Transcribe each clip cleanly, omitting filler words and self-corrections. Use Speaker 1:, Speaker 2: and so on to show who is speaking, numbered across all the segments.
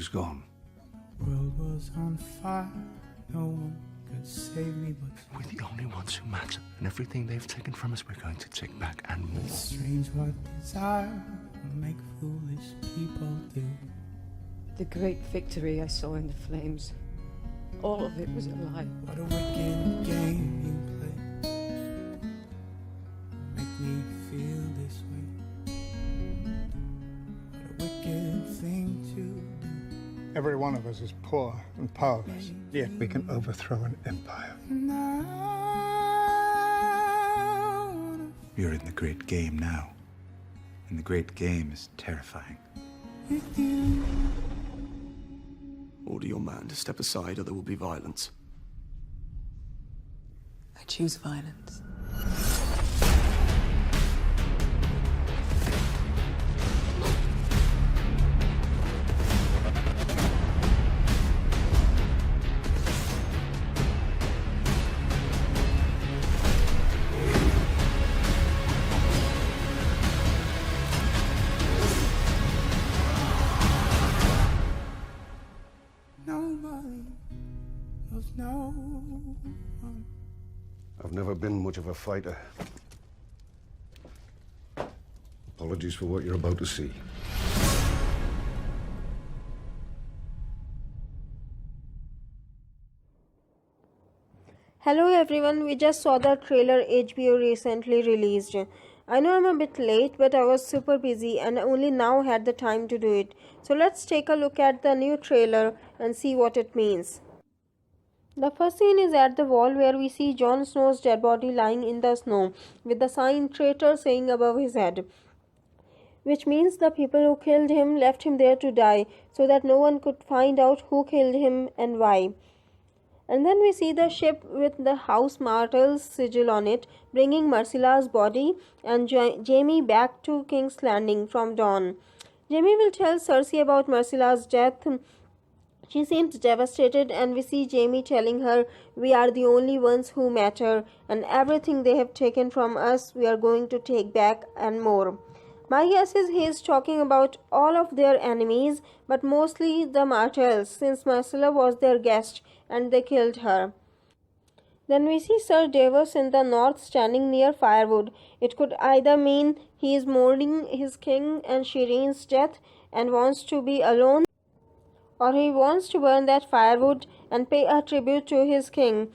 Speaker 1: He's gone.
Speaker 2: World was on fire, no one could save me but
Speaker 1: We're the only ones who matter, and everything they've taken from us, we're going to take back and more.
Speaker 2: it's strange what desire will make foolish people do.
Speaker 3: The great victory I saw in the flames, all of it was a lie.
Speaker 2: What a wicked game you play. Make me feel this way. What a wicked thing to do.
Speaker 4: Every one of us is poor and powerless, yet we can overthrow an empire.
Speaker 2: Now,
Speaker 5: You're in the great game now. And the great game is terrifying.
Speaker 2: with you.
Speaker 6: Order your man to step aside or there will be violence.
Speaker 3: I choose violence.
Speaker 2: Nobody knows no one.
Speaker 7: I've never been much of a fighter. Apologies for what you're about to see.
Speaker 8: Hello everyone, we just saw the trailer HBO recently released. I know I'm a bit late, but I was super busy and only now had the time to do it. So let's take a look at the new trailer and see what it means. The first scene is at the wall where we see Jon Snow's dead body lying in the snow with the sign traitor saying above his head. Which means the people who killed him left him there to die so that no one could find out who killed him and why. And then we see the ship with the House Martel's sigil on it, bringing Myrcilla's body and Jaime back to King's Landing from Dawn. Jaime will tell Cersei about Myrcilla's death. She seems devastated, and we see Jaime telling her, "We are the only ones who matter, and everything they have taken from us, we are going to take back and more." My guess is he is talking about all of their enemies, but mostly the Martells, since Myrcilla was their guest and they killed her. Then we see Sir Davos in the north standing near firewood. It could either mean he is mourning his king and Shireen's death and wants to be alone, or he wants to burn that firewood and pay a tribute to his king.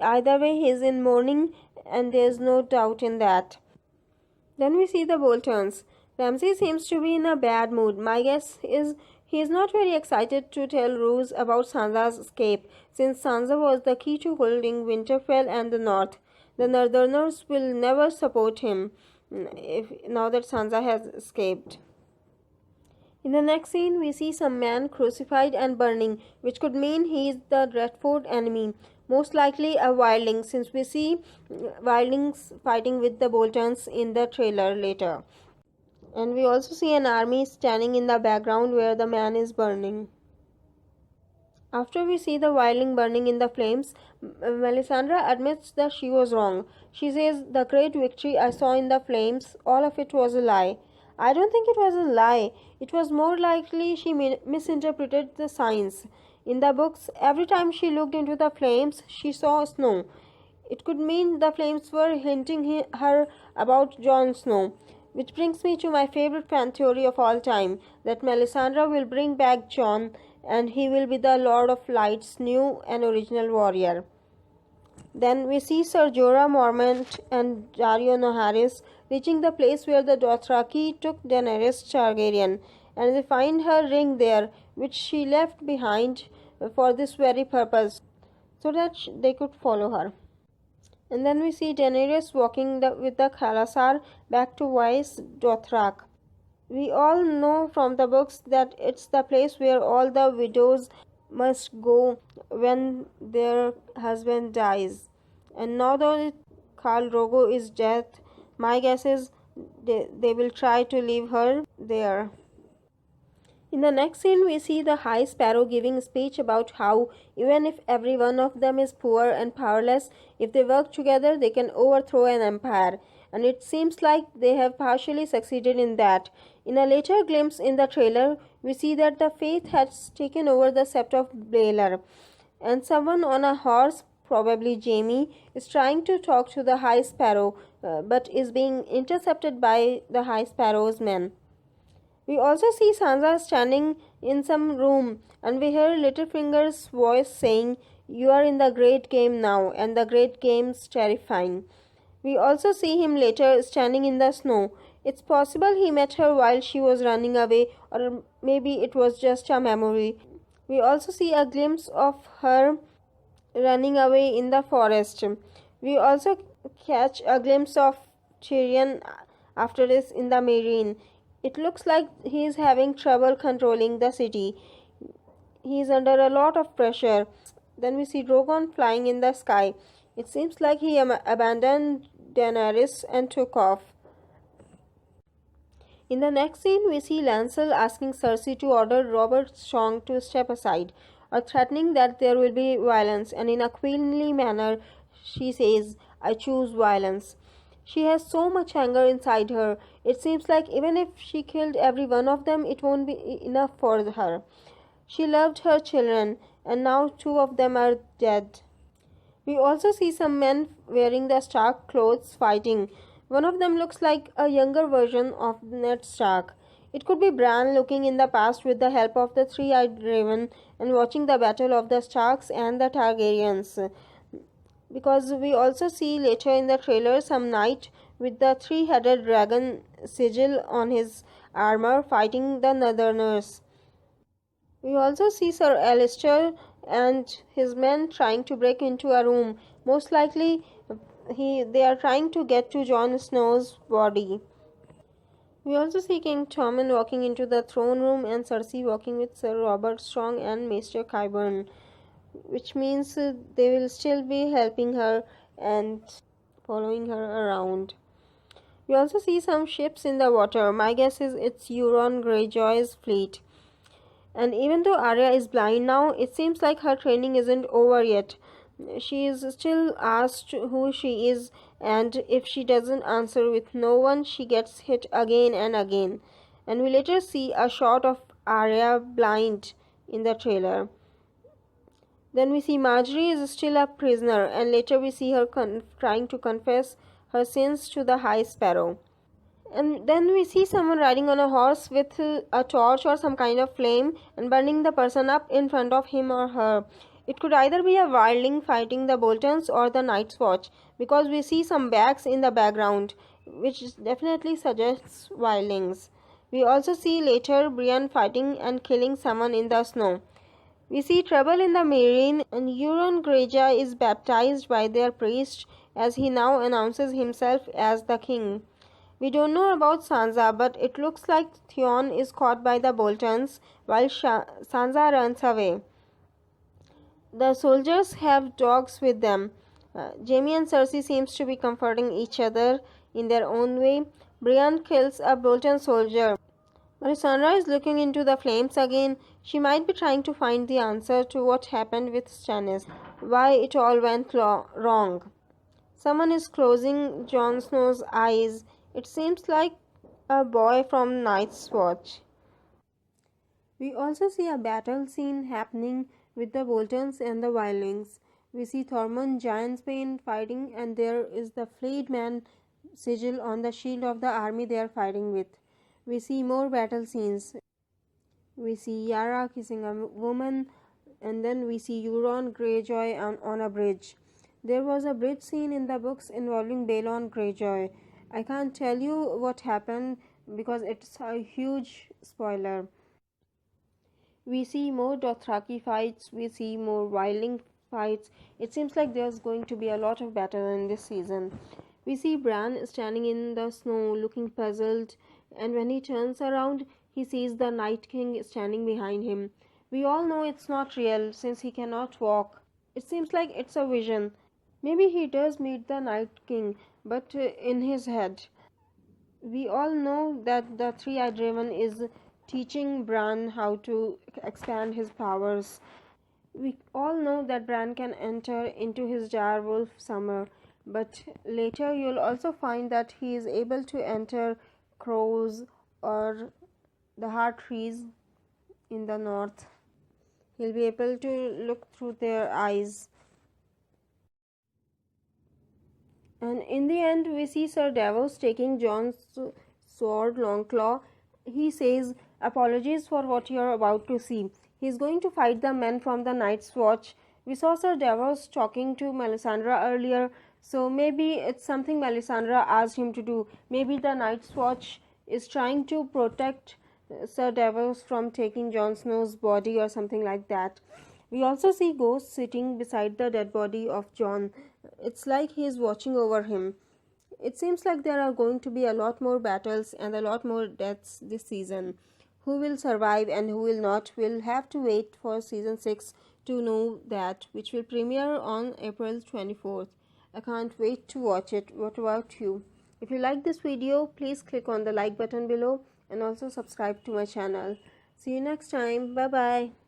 Speaker 8: Either way, he is in mourning, and there is no doubt in that. Then we see the Boltons. Ramsay seems to be in a bad mood. My guess is he is not very excited to tell Roose about Sansa's escape, since Sansa was the key to holding Winterfell and the North. The Northerners will never support him now that Sansa has escaped. In the next scene, we see some man crucified and burning, which could mean he is the Dreadfort enemy, most likely a wildling, since we see wildlings fighting with the Boltons in the trailer later. And we also see an army standing in the background where the man is burning. After we see the wildling burning in the flames, Melisandre admits that she was wrong. She says, "The great victory I saw in the flames, all of it was a lie." I don't think it was a lie. It was more likely she misinterpreted the signs. In the books, every time she looked into the flames, she saw snow. It could mean the flames were hinting her about Jon Snow. Which brings me to my favorite fan theory of all time, that Melisandre will bring back Jon and he will be the Lord of Light's new and original warrior. Then we see Ser Jorah Mormont and Daario Naharis reaching the place where the Dothraki took Daenerys Targaryen, and they find her ring there, which she left behind for this very purpose, so that they could follow her. And then we see Daenerys walking with the Khalasar back to Vaes Dothrak. We all know from the books that it's the place where all the widows must go when their husband dies. And now that Khal Drogo is dead, my guess is they will try to leave her there. In the next scene, we see the High Sparrow giving a speech about how, even if every one of them is poor and powerless, if they work together, they can overthrow an empire. And it seems like they have partially succeeded in that. In a later glimpse in the trailer, we see that the Faith has taken over the sept of Baylor, and someone on a horse, probably Jamie, is trying to talk to the High Sparrow, but is being intercepted by the High Sparrow's men. We also see Sansa standing in some room, and we hear Littlefinger's voice saying, "You are in the great game now, and the great game's terrifying." We also see him later standing in the snow. It's possible he met her while she was running away, or maybe it was just a memory. We also see a glimpse of her running away in the forest. We also catch a glimpse of Tyrion after this in the marine. It looks like he is having trouble controlling the city. He is under a lot of pressure. Then we see Drogon flying in the sky. It seems like he abandoned Daenerys and took off. In the next scene, we see Lancel asking Cersei to order Robert Strong to step aside, or threatening that there will be violence, and in a queenly manner, she says, "I choose violence." She has so much anger inside her. It seems like even if she killed every one of them, it won't be enough for her. She loved her children, and now two of them are dead. We also see some men wearing the Stark clothes fighting. One of them looks like a younger version of Ned Stark. It could be Bran looking in the past with the help of the three-eyed raven and watching the battle of the Starks and the Targaryens. Because we also see later in the trailer some knight with the three-headed dragon sigil on his armor fighting the Northerners. We also see Sir Alistair and his men trying to break into a room. Most likely they are trying to get to Jon Snow's body. We also see King Tommen walking into the throne room and Cersei walking with Sir Robert Strong and Maester Qyburn, which means they will still be helping her and following her around. We also see some ships in the water. My guess is it's Euron Greyjoy's fleet. And even though Arya is blind now, it seems like her training isn't over yet. She is still asked who she is, and if she doesn't answer with no one, she gets hit again and again. And we later see a shot of Arya blind in the trailer. Then we see Marjorie is still a prisoner, and later we see her trying to confess her sins to the High Sparrow. And then we see someone riding on a horse with a torch or some kind of flame and burning the person up in front of him or her. It could either be a wildling fighting the Boltons or the Night's Watch, because we see some backs in the background, which definitely suggests wildlings. We also see later Brienne fighting and killing someone in the snow. We see trouble in the marine, and Euron Greyjoy is baptized by their priest as he now announces himself as the king. We don't know about Sansa, but it looks like Theon is caught by the Boltons while Sansa runs away. The soldiers have dogs with them. Jaime and Cersei seems to be comforting each other in their own way. Brienne kills a Bolton soldier. Melisandre is looking into the flames again. She might be trying to find the answer to what happened with Stannis, why it all went wrong. Someone is closing Jon Snow's eyes. It seems like a boy from Night's Watch. We also see a battle scene happening with the Boltons and the Wildlings. We see Tormund Giantsbane fighting, and there is the flayed man sigil on the shield of the army they are fighting with. We see more battle scenes. We see Yara kissing a woman, and then we see Euron Greyjoy on a bridge. There was a bridge scene in the books involving Balon Greyjoy. I can't tell you what happened because it's a huge spoiler. We see more Dothraki fights, we see more Wildling fights. It seems like there's going to be a lot of battle in this season. We see Bran standing in the snow looking puzzled, and when he turns around, he sees the Night King standing behind him. We all know it's not real since he cannot walk. It seems like it's a vision. Maybe he does meet the Night King, but in his head. We all know that the three-eyed raven is teaching Bran how to expand his powers. We all know that Bran can enter into his dire wolf summer, but later you'll also find that he is able to enter crows or the heart trees in the north. He'll be able to look through their eyes. And in the end, we see Sir Davos taking Jon's sword, Longclaw. He says, "Apologies for what you're about to see." He's going to fight the men from the Night's Watch. We saw Sir Davos talking to Melisandre earlier, so maybe it's something Melisandre asked him to do. Maybe the Night's Watch is trying to protect Sir Davos from taking Jon Snow's body or something like that. We also see Ghost sitting beside the dead body of Jon. It's like he is watching over him. It seems like there are going to be a lot more battles and a lot more deaths this season. Who will survive and who will not? We'll have to wait for season 6 to know that, which will premiere on April 24th. I can't wait to watch it. What about you? If you like this video, please click on the like button below and also subscribe to my channel. See you next time. Bye bye.